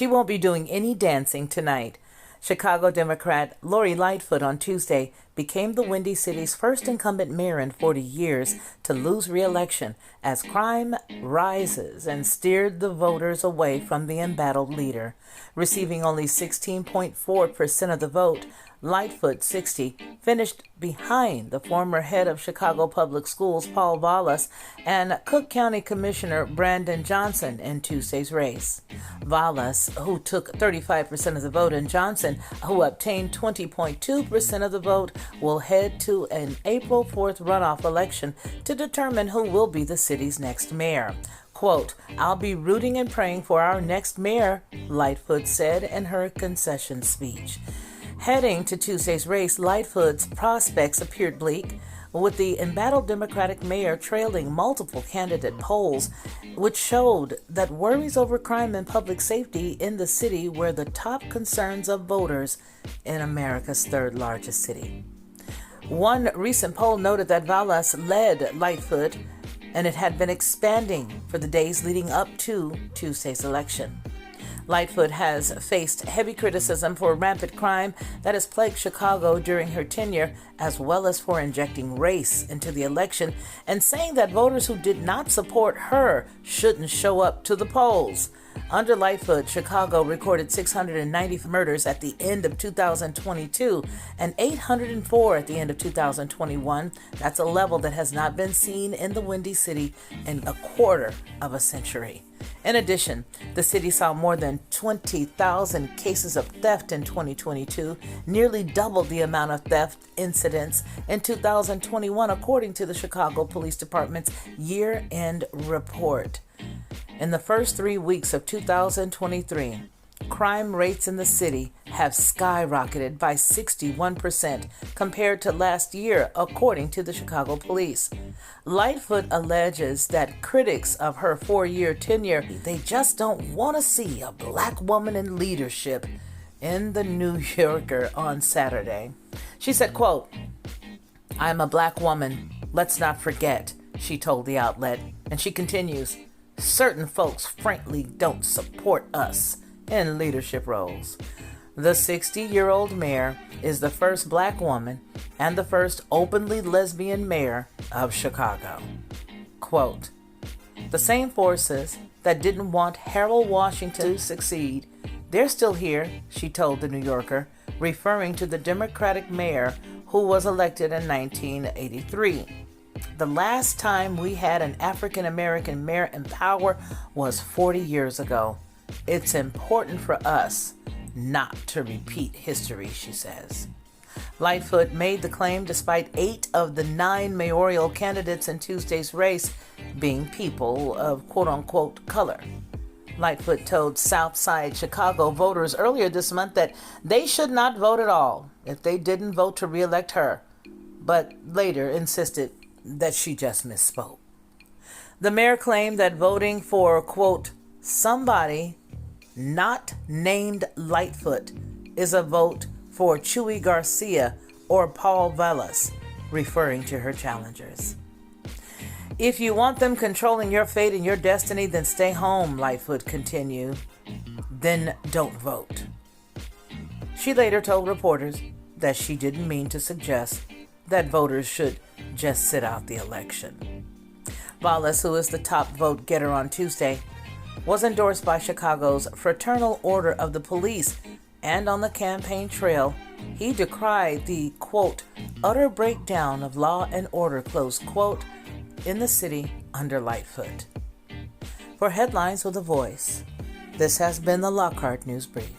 She won't be doing any dancing tonight. Chicago Democrat Lori Lightfoot on Tuesday became the Windy City's first incumbent mayor in 40 years to lose re-election as crime rises and steered the voters away from the embattled leader. Receiving only 16.4% of the vote, Lightfoot, 60, finished behind the former head of Chicago Public Schools, Paul Vallas, and Cook County Commissioner Brandon Johnson in Tuesday's race. Vallas, who took 35% of the vote, and Johnson, who obtained 20.2% of the vote, will head to an April 4th runoff election to determine who will be the city's next mayor. Quote, "I'll be rooting and praying for our next mayor," Lightfoot said in her concession speech. Heading to Tuesday's race, Lightfoot's prospects appeared bleak, with the embattled Democratic mayor trailing multiple candidate polls, which showed that worries over crime and public safety in the city were the top concerns of voters in America's third largest city. One recent poll noted that Vallas led Lightfoot, and it had been expanding for the days leading up to Tuesday's election. Lightfoot has faced heavy criticism for rampant crime that has plagued Chicago during her tenure, as well as for injecting race into the election and saying that voters who did not support her shouldn't show up to the polls. Under Lightfoot, Chicago recorded 690 murders at the end of 2022 and 804 at the end of 2021. That's a level that has not been seen in the Windy City in a quarter of a century. In addition, the city saw more than 20,000 cases of theft in 2022, nearly double the amount of theft incidents in 2021, according to the Chicago Police Department's year-end report. In the first 3 weeks of 2023, crime rates in the city have skyrocketed by 61% compared to last year, according to the Chicago Police. Lightfoot alleges that critics of her 4-year tenure, they just don't want to see a black woman in leadership, in the New Yorker on Saturday. She said, quote, "I'm a black woman, let's not forget," she told the outlet. And she continues, "Certain folks frankly don't support us in leadership roles." The 60-year-old mayor is the first black woman and the first openly lesbian mayor of Chicago. Quote, "The same forces that didn't want Harold Washington to succeed, they're still here," she told the New Yorker, referring to the Democratic mayor who was elected in 1983. "The last time we had an African-American mayor in power was 40 years ago. It's important for us not to repeat history," she says. Lightfoot made the claim despite 8 of the 9 mayoral candidates in Tuesday's race being people of quote-unquote color. Lightfoot told Southside Chicago voters earlier this month that they should not vote at all if they didn't vote to re-elect her, but later insisted that she just misspoke. The mayor claimed that voting for, quote, "somebody not named Lightfoot is a vote for Chuy Garcia or Paul Vallas," referring to her challengers. "If you want them controlling your fate and your destiny, then stay home," Lightfoot continued. "Then don't vote." She later told reporters that she didn't mean to suggest that voters should just sit out the election. Vallas, who is the top vote getter on Tuesday, was endorsed by Chicago's Fraternal Order of the Police, and on the campaign trail, he decried the, quote, "utter breakdown of law and order," close quote, in the city under Lightfoot. For Headlines with a Voice, this has been the Lockhart News Brief.